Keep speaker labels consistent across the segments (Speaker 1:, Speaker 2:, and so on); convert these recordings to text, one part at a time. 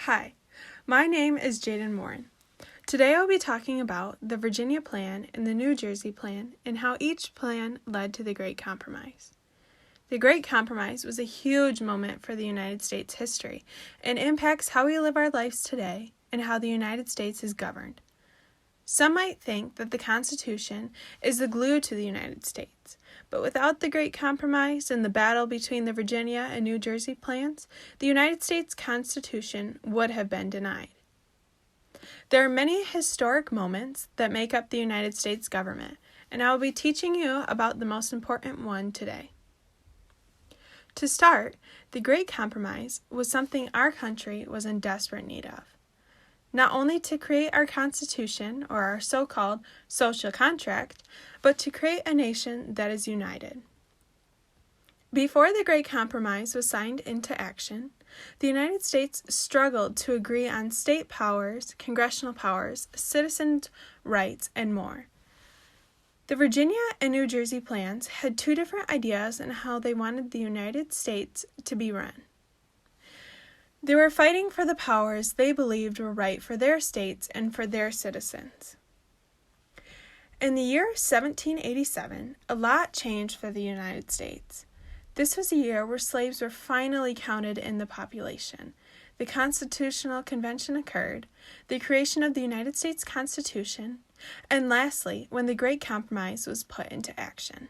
Speaker 1: Hi, my name is Jaden Morin. Today I'll be talking about the Virginia Plan and the New Jersey Plan and how each plan led to the Great Compromise. The Great Compromise was a huge moment for the United States history and impacts how we live our lives today and how the United States is governed. Some might think that the Constitution is the glue to the United States, but without the Great Compromise and the battle between the Virginia and New Jersey plans, the United States Constitution would have been denied. There are many historic moments that make up the United States government, and I will be teaching you about the most important one today. To start, the Great Compromise was something our country was in desperate need of. Not only to create our Constitution, or our so-called social contract, but to create a nation that is united. Before the Great Compromise was signed into action, the United States struggled to agree on state powers, congressional powers, citizens' rights, and more. The Virginia and New Jersey plans had two different ideas on how they wanted the United States to be run. They were fighting for the powers they believed were right for their states and for their citizens. In the year 1787, a lot changed for the United States. This was a year where slaves were finally counted in the population. The Constitutional Convention occurred, the creation of the United States Constitution, and lastly, when the Great Compromise was put into action.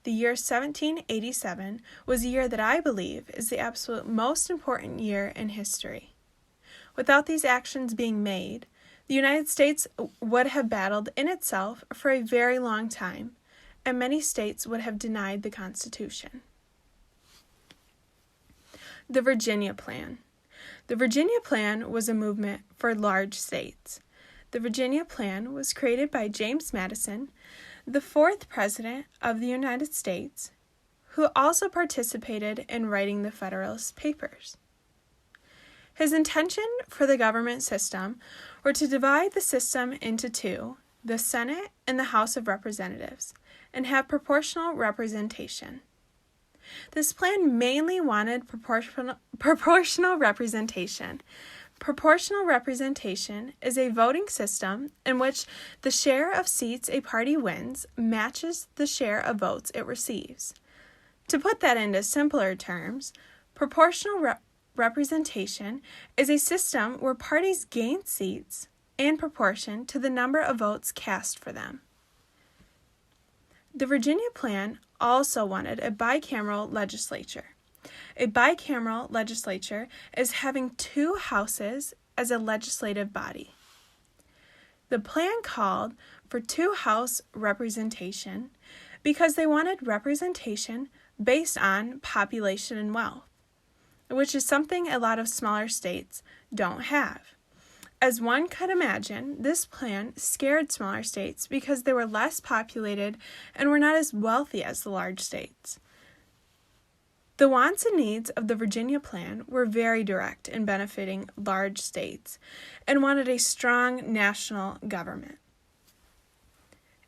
Speaker 1: The year 1787 was a year that I believe is the absolute most important year in history. Without these actions being made, the United States would have battled in itself for a very long time, and many states would have denied the Constitution. The Virginia Plan. The Virginia Plan was a movement for large states. The Virginia Plan was created by James Madison, the fourth President of the United States, who also participated in writing the Federalist Papers. His intention for the government system were to divide the system into two, the Senate and the House of Representatives, and have proportional representation. This plan mainly wanted proportional representation. Proportional representation is a voting system in which the share of seats a party wins matches the share of votes it receives. To put that into simpler terms, proportional representation is a system where parties gain seats in proportion to the number of votes cast for them. The Virginia Plan also wanted a bicameral legislature. A bicameral legislature is having two houses as a legislative body. The plan called for two-house representation because they wanted representation based on population and wealth, which is something a lot of smaller states don't have. As one could imagine, this plan scared smaller states because they were less populated and were not as wealthy as the large states. The wants and needs of the Virginia Plan were very direct in benefiting large states and wanted a strong national government.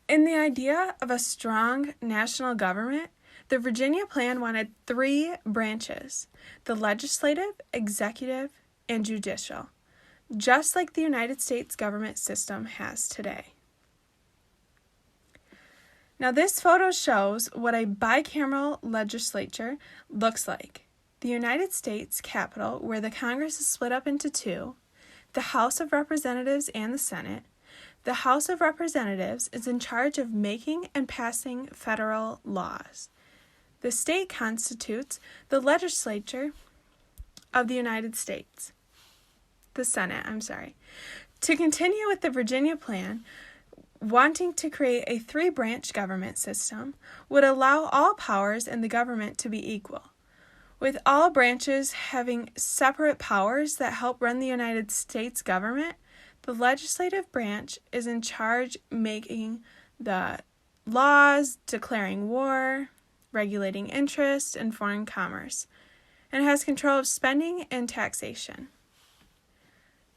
Speaker 1: In the idea of a strong national government, the Virginia Plan wanted three branches: the legislative, executive, and judicial, just like the United States government system has today. Now this photo shows what a bicameral legislature looks like. The United States Capitol, where the Congress is split up into two, the House of Representatives and the Senate. The House of Representatives is in charge of making and passing federal laws. The state constitutes the legislature of the United States. The Senate. To continue with the Virginia Plan, wanting to create a three-branch government system would allow all powers in the government to be equal, with all branches having separate powers that help run the United States government. The legislative branch is in charge making the laws, declaring war, regulating interest and foreign commerce, and has control of spending and taxation.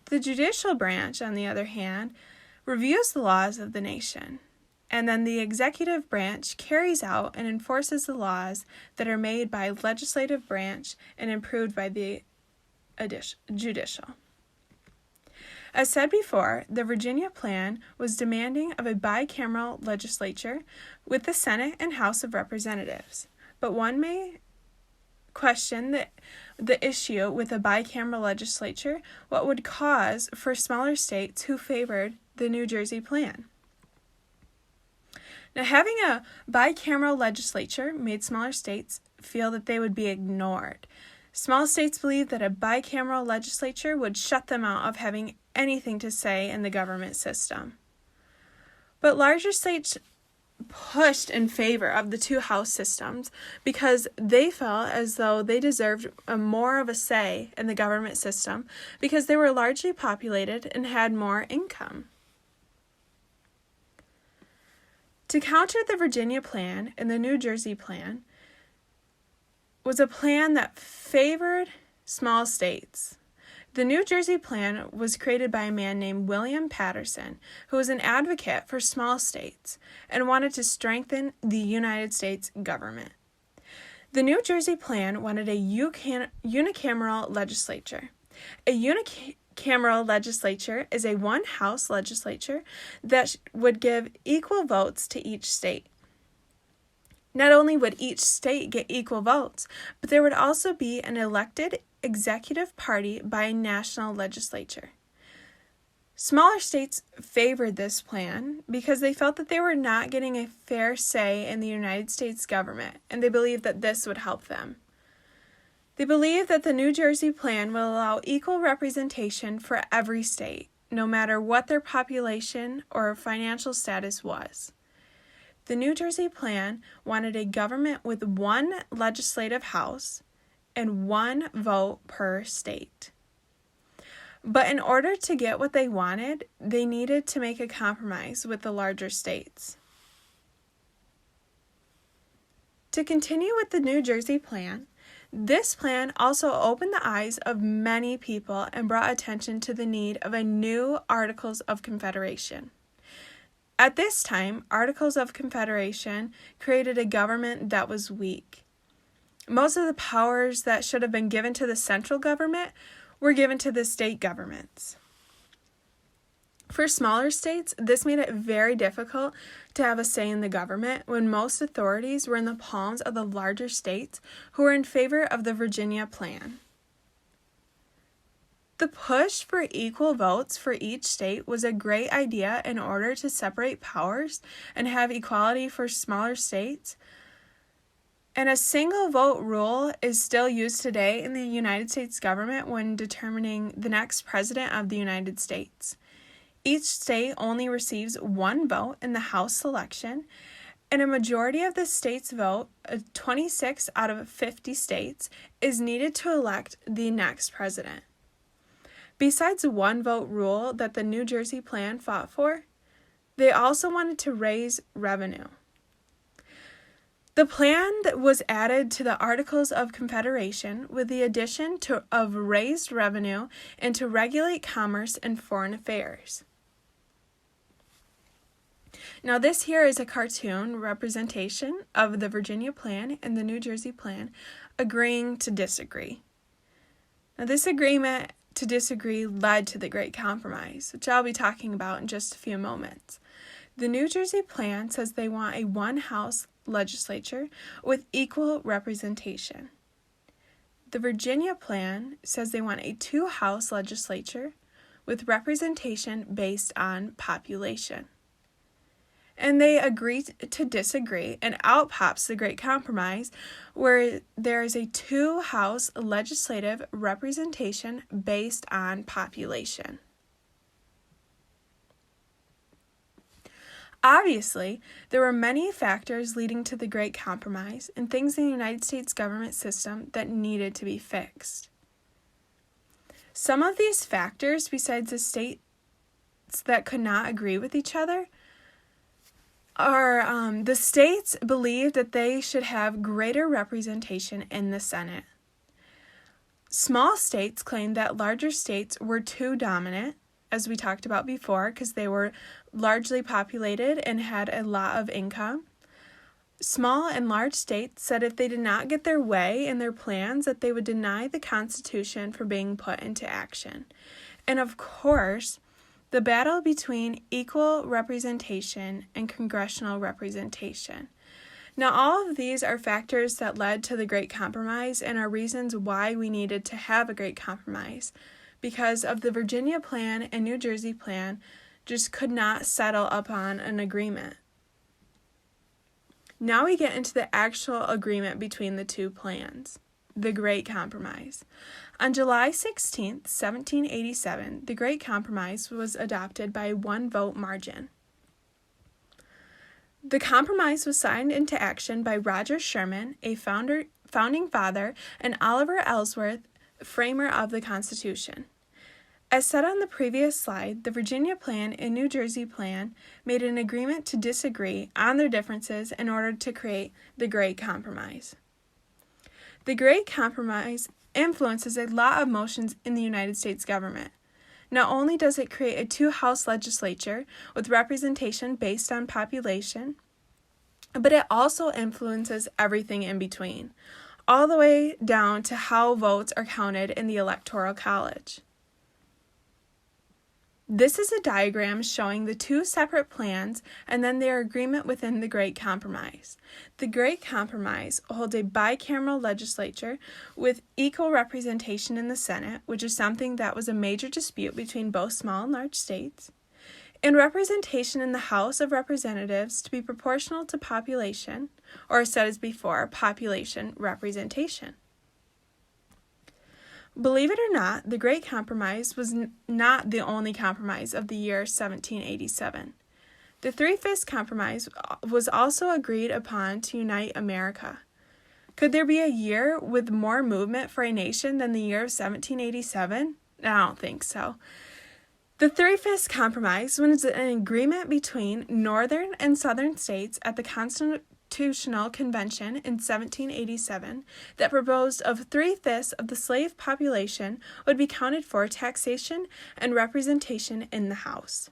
Speaker 1: The judicial branch, on the other hand, reviews the laws of the nation, and then the executive branch carries out and enforces the laws that are made by legislative branch and approved by the judicial. As said before, the Virginia Plan was demanding of a bicameral legislature with the Senate and House of Representatives. But one may question the issue with a bicameral legislature, what would cause for smaller states who favored the New Jersey Plan. Now, having a bicameral legislature made smaller states feel that they would be ignored. Small states believed that a bicameral legislature would shut them out of having anything to say in the government system. But larger states pushed in favor of the two house systems because they felt as though they deserved more of a say in the government system because they were largely populated and had more income. To counter the Virginia Plan and the New Jersey Plan was a plan that favored small states. The New Jersey Plan was created by a man named William Paterson, who was an advocate for small states and wanted to strengthen the United States government. The New Jersey Plan wanted a unicameral legislature. A unicameral legislature is a one-house legislature that would give equal votes to each state. Not only would each state get equal votes, but there would also be an elected executive party by a national legislature. Smaller states favored this plan because they felt that they were not getting a fair say in the United States government, and they believed that this would help them. They believed that the New Jersey Plan will allow equal representation for every state, no matter what their population or financial status was. The New Jersey Plan wanted a government with one legislative house and one vote per state. But in order to get what they wanted, they needed to make a compromise with the larger states. To continue with the New Jersey Plan, this plan also opened the eyes of many people and brought attention to the need of a new Articles of Confederation. At this time, Articles of Confederation created a government that was weak. Most of the powers that should have been given to the central government were given to the state governments. For smaller states, this made it very difficult to have a say in the government when most authorities were in the palms of the larger states who were in favor of the Virginia Plan. The push for equal votes for each state was a great idea in order to separate powers and have equality for smaller states. And a single vote rule is still used today in the United States government when determining the next president of the United States. Each state only receives one vote in the House selection, and a majority of the state's vote, 26 out of 50 states, is needed to elect the next president. Besides the one-vote rule that the New Jersey Plan fought for, they also wanted to raise revenue. The plan that was added to the Articles of Confederation with the addition of raised revenue and to regulate commerce and foreign affairs. Now this here is a cartoon representation of the Virginia Plan and the New Jersey Plan agreeing to disagree. Now this agreement to disagree led to the Great Compromise, which I'll be talking about in just a few moments. The New Jersey Plan says they want a one-house legislature with equal representation. The Virginia Plan says they want a two-house legislature with representation based on population. And they agree to disagree, and out pops the Great Compromise, where there is a two-house legislative representation based on population. Obviously, there were many factors leading to the Great Compromise and things in the United States government system that needed to be fixed. Some of these factors, besides the states that could not agree with each other, are the states believed that they should have greater representation in the Senate. Small states claimed that larger states were too dominant, as we talked about before, because they were largely populated and had a lot of income. small and large states said if they did not get their way in their plans, that they would deny the Constitution from being put into action. And of course, the battle between equal representation and congressional representation. Now, all of these are factors that led to the Great Compromise and are reasons why we needed to have a Great Compromise, because of the Virginia Plan and New Jersey Plan just could not settle upon an agreement. Now we get into the actual agreement between the two plans, the Great Compromise. On July 16, 1787, the Great Compromise was adopted by a one-vote margin. The compromise was signed into action by Roger Sherman, a founding father, and Oliver Ellsworth, framer of the Constitution. As said on the previous slide, the Virginia Plan and New Jersey Plan made an agreement to disagree on their differences in order to create the Great Compromise. The Great Compromise influences a lot of motions in the United States government. Not only does it create a two-house legislature with representation based on population, but it also influences everything in between, all the way down to how votes are counted in the Electoral College. This is a diagram showing the two separate plans and then their agreement within the Great Compromise. The Great Compromise holds a bicameral legislature with equal representation in the Senate, which is something that was a major dispute between both small and large states, and representation in the House of Representatives to be proportional to population, or said as before, population representation. Believe it or not, the Great Compromise was not the only compromise of the year 1787. The Three-Fifths Compromise was also agreed upon to unite America. Could there be a year with more movement for a nation than the year of 1787? I don't think so. The Three-Fifths Compromise was an agreement between northern and southern states at the Constitutional Convention in 1787 that proposed of 3/5 of the slave population would be counted for taxation and representation in the House.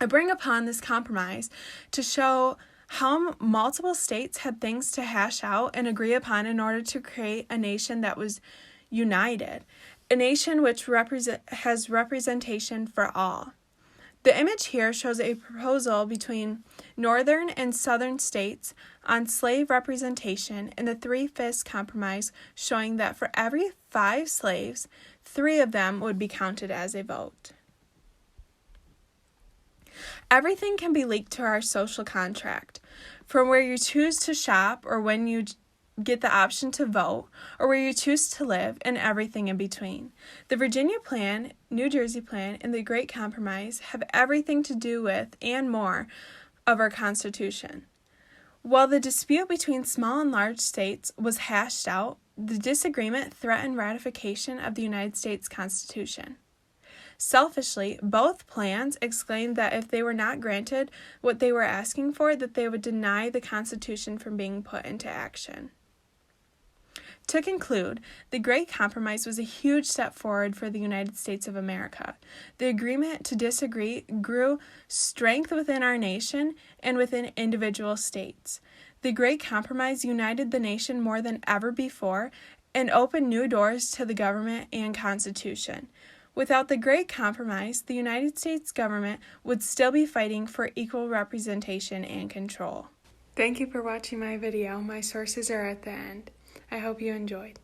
Speaker 1: I bring upon this compromise to show how multiple states had things to hash out and agree upon in order to create a nation that was united, a nation which has representation for all. The image here shows a proposal between northern and southern states on slave representation in the Three-Fifths Compromise, showing that for every 5 slaves, 3 of them would be counted as a vote. Everything can be linked to our social contract, from where you choose to shop or when you get the option to vote, or where you choose to live, and everything in between. The Virginia Plan, New Jersey Plan, and the Great Compromise have everything to do with, and more, of our Constitution. While the dispute between small and large states was hashed out, the disagreement threatened ratification of the United States Constitution. Selfishly, both plans exclaimed that if they were not granted what they were asking for, that they would deny the Constitution from being put into action. To conclude, the Great Compromise was a huge step forward for the United States of America. The agreement to disagree grew strength within our nation and within individual states. The Great Compromise united the nation more than ever before and opened new doors to the government and Constitution. Without the Great Compromise, the United States government would still be fighting for equal representation and control. Thank you for watching my video. My sources are at the end. I hope you enjoyed.